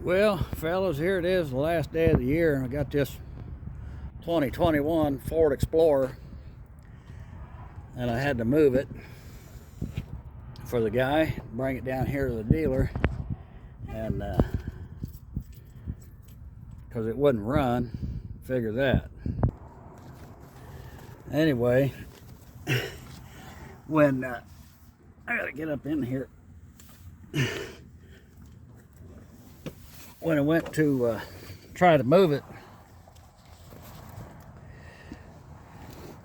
Well, fellas, here it is, the last day of the year. I got this 2021 Ford Explorer, and I had to move it for the guy, bring it down here to the dealer, and because it wouldn't run, figure that. Anyway, when I gotta get up in here. When I went to try to move it,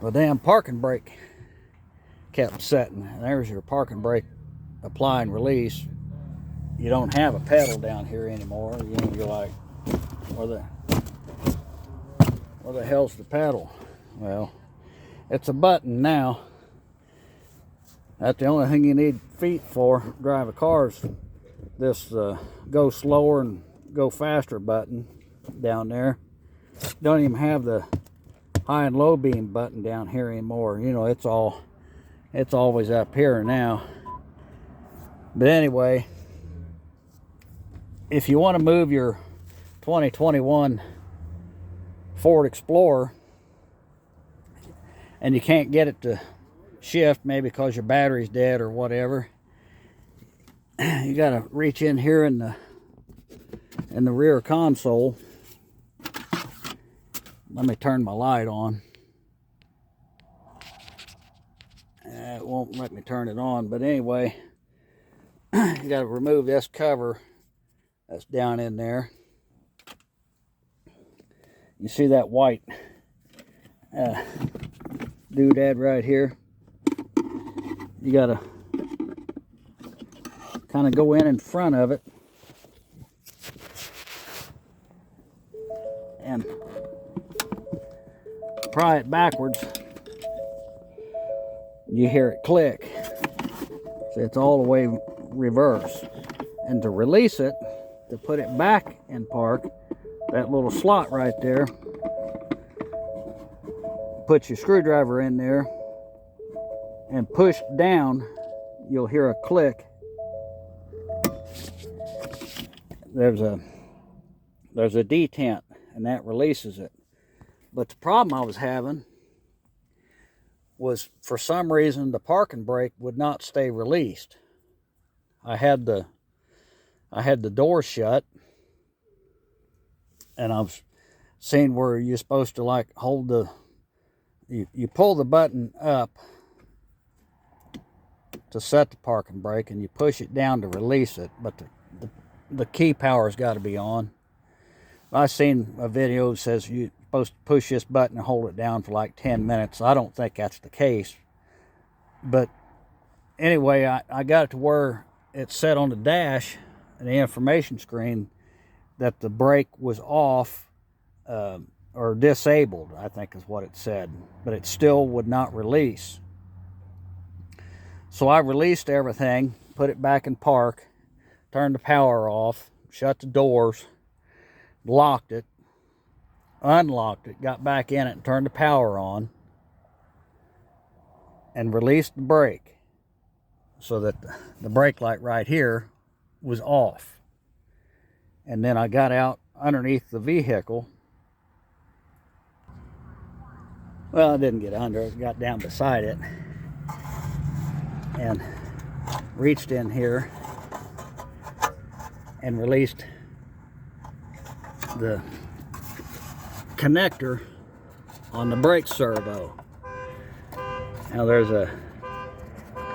the damn parking brake kept setting. There's your parking brake apply and release. You don't have a pedal down here anymore. You know, you're like, where the hell's the pedal? Well, it's a button now. That's the only thing you need feet for. Drive a car's this go slower and go faster button down there. Don't even have the high and low beam button down here anymore. You know, it's always up here now. But anyway, if you want to move your 2021 Ford Explorer and you can't get it to shift, maybe because your battery's dead or whatever, you got to reach in here in the rear console. Let me turn my light on. It won't let me turn it on, but anyway, you got to remove this cover that's down in there. You see that white doodad right here? You got to kind of go in front of it and pry it backwards. You hear it click. So it's all the way reverse. And to release it, to put it back in park, that little slot right there, put your screwdriver in there and push down, you'll hear a click. There's a detent, and that releases it. But the problem I was having was, for some reason, the parking brake would not stay released. I had the door shut, and I was seeing where you're supposed to like hold you pull the button up to set the parking brake, and you push it down to release it, but the key power's got to be on. I've seen a video that says you're supposed to push this button and hold it down for like 10 minutes. I don't think that's the case. But anyway, I got it to where it said on the dash and the information screen that the brake was off or disabled, I think is what it said. But it still would not release. So I released everything, put it back in park, turned the power off, shut the doors, locked it, unlocked it, got back in it and turned the power on, and released the brake so that the brake light right here was off. And then I got out underneath the vehicle. Well, I didn't get under it, got down beside it and reached in here and released the connector on the brake servo. Now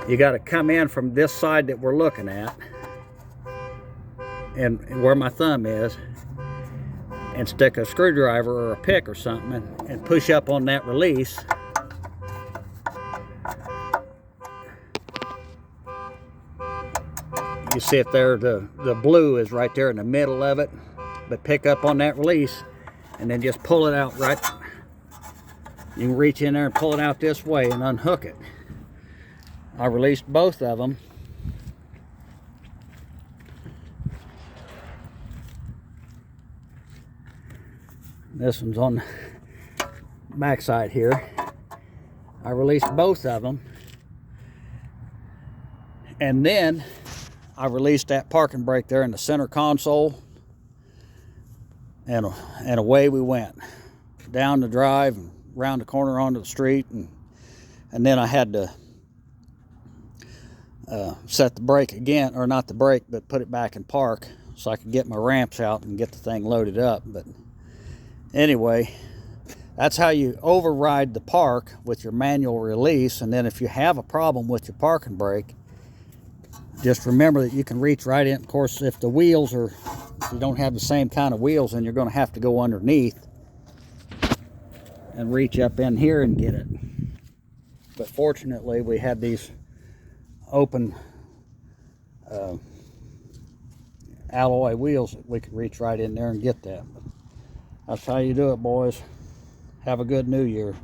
you got to come in from this side that we're looking at, and where my thumb is, and stick a screwdriver or a pick or something and push up on that release. You see it there, the blue is right there in the middle of it, but pick up on that release and then just pull it out right. You can reach in there and pull it out this way and unhook it. I released both of them. This one's on the back side here. I released both of them. And then I released that parking brake there in the center console, and away we went down the drive and around the corner onto the street, and then I had to set the brake again, or not the brake, but put it back in park so I could get my ramps out and get the thing loaded up. But anyway, that's how you override the park with your manual release. And then if you have a problem with your parking brake, just remember that you can reach right in. Of course, if the wheels are, if you don't have the same kind of wheels, then you're going to have to go underneath and reach up in here and get it. But fortunately, we had these open alloy wheels that we could reach right in there and get that. But that's how you do it, boys. Have a good New Year.